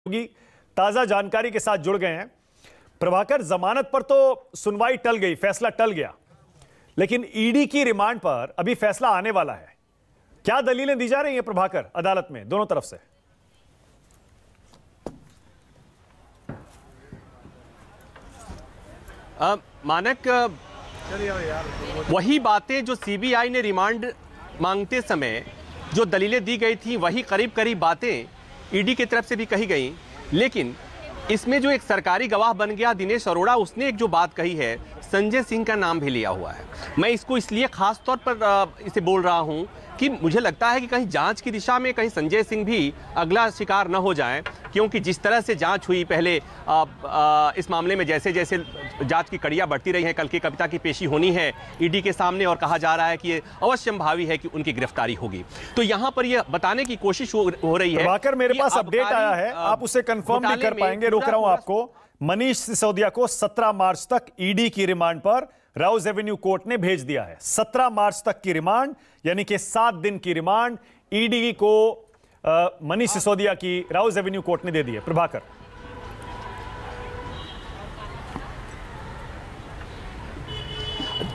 की ताजा जानकारी के साथ जुड़ गए हैं। प्रभाकर, जमानत पर तो सुनवाई टल गई, फैसला टल गया, लेकिन ईडी की रिमांड पर अभी फैसला आने वाला है। क्या दलीलें दी जा रही हैं प्रभाकर अदालत में दोनों तरफ से? मानक, वही बातें जो सीबीआई ने रिमांड मांगते समय जो दलीलें दी गई थी, वही करीब करीब बातें ईडी की तरफ से भी कही गई। लेकिन इसमें जो एक सरकारी गवाह बन गया दिनेश अरोड़ा, उसने एक जो बात कही है, संजय सिंह का नाम भी लिया हुआ है। मैं इसको इसलिए खास तौर पर इसे बोल रहा हूं कि मुझे लगता है कि कहीं जांच की दिशा में कहीं संजय सिंह भी अगला शिकार न हो जाएं, क्योंकि जिस तरह से जांच हुई पहले इस मामले में, जैसे जैसे जांच की कड़ियां बढ़ती रही हैं, कल की कविता की पेशी होनी है ईडी के सामने और कहा जा रहा है कि ये अवश्य संभावी है कि उनकी गिरफ्तारी होगी। तो यहां पर यह बताने की कोशिश हो रही है। प्रभाकर, मेरे पास अपडेट आया है, आप उसे कंफर्म नहीं कर पाएंगे, रोक रहा हूं आपको। मनीष सिसोदिया को 17 मार्च तक ईडी की रिमांड पर राउज एवेन्यू कोर्ट ने भेज दिया है। 17 मार्च तक की रिमांड, यानी कि 7 दिन की रिमांड ईडी को मनीष सिसोदिया की राउज एवेन्यू कोर्ट ने दे दी है। प्रभाकर,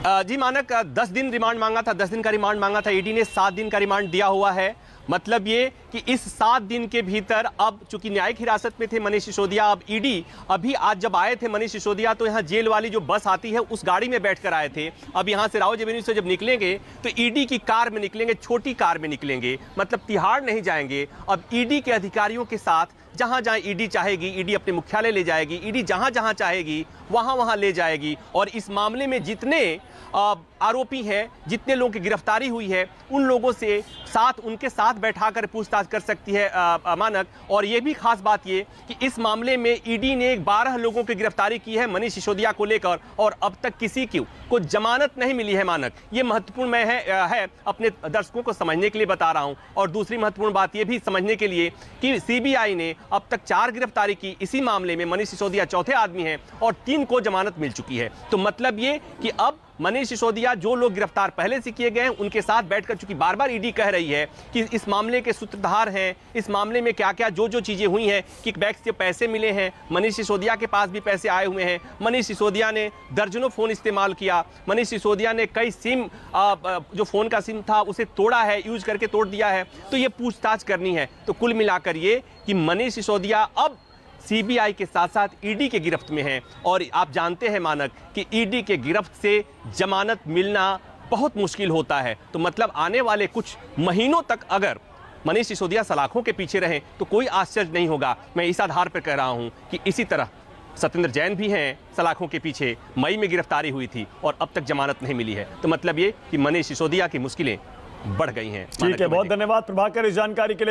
जी मानक, 10 दिन रिमांड मांगा था, 10 दिन का रिमांड मांगा था ईडी ने, 7 दिन का रिमांड दिया हुआ है। मतलब ये कि इस 7 दिन के भीतर, अब चूंकि न्यायिक हिरासत में थे मनीष सिसोदिया, अब ईडी अभी आज जब आए थे मनीष सिसोदिया, तो यहाँ जेल वाली जो बस आती है उस गाड़ी में बैठकर आए थे। अब यहाँ से राउज एवेन्यू से जब निकलेंगे तो ईडी की कार में निकलेंगे, छोटी कार में निकलेंगे, मतलब तिहाड़ नहीं जाएंगे। अब ईडी के अधिकारियों के साथ जहां जहां ईडी चाहेगी, ईडी अपने मुख्यालय ले जाएगी, ईडी जहां जहां चाहेगी वहां वहां ले जाएगी। और इस मामले में जितने आरोपी हैं, जितने लोगों की गिरफ्तारी हुई है, उन लोगों से उनके साथ बैठाकर पूछताछ कर सकती है मानक। और यह भी खास बात ये कि इस मामले में ईडी ने 12 लोगों की गिरफ्तारी की है मनीष सिसोदिया को लेकर, और अब तक किसी को जमानत नहीं मिली है मानक। ये महत्वपूर्ण मैं है अपने दर्शकों को समझने के लिए बता रहा हूं। और दूसरी महत्वपूर्ण बात यह भी समझने के लिए कि सीबीआई ने अब तक 4 गिरफ्तारी की इसी मामले में, मनीष सिसोदिया चौथे आदमी हैं और 3 को जमानत मिल चुकी है। तो मतलब ये कि अब मनीष सिसोदिया, जो लोग गिरफ्तार पहले से किए गए हैं, उनके साथ बैठकर, चूंकि बार बार ईडी कह रही है कि इस मामले के सूत्रधार हैं, इस मामले में क्या क्या जो चीजें हुई हैं, किकबैक से पैसे मिले हैं, मनीष सिसोदिया के पास भी पैसे आए हुए हैं, मनीष सिसोदिया ने दर्जनों फोन इस्तेमाल किया, मनीष सिसोदिया ने कई सिम, जो फोन का सिम था उसे तोड़ा है, यूज करके तोड़ दिया है। तो ये पूछताछ करनी है। तो कुल मिलाकर ये कि मनीष सिसोदिया अब सीबीआई के साथ साथ ईडी के गिरफ्त में हैं। और आप जानते हैं मानक कि ईडी के गिरफ्त से जमानत मिलना बहुत मुश्किल होता है। तो मतलब आने वाले कुछ महीनों तक अगर मनीष सिसोदिया सलाखों के पीछे रहें तो कोई आश्चर्य नहीं होगा। मैं इस आधार पर कह रहा हूं कि इसी तरह सत्येंद्र जैन भी हैं सलाखों के पीछे, मई में गिरफ्तारी हुई थी और अब तक जमानत नहीं मिली है। तो मतलब ये कि मनीष सिसोदिया की मुश्किलें बढ़ गई हैं। ठीक है, बहुत धन्यवाद प्रभाकर इस जानकारी के लिए।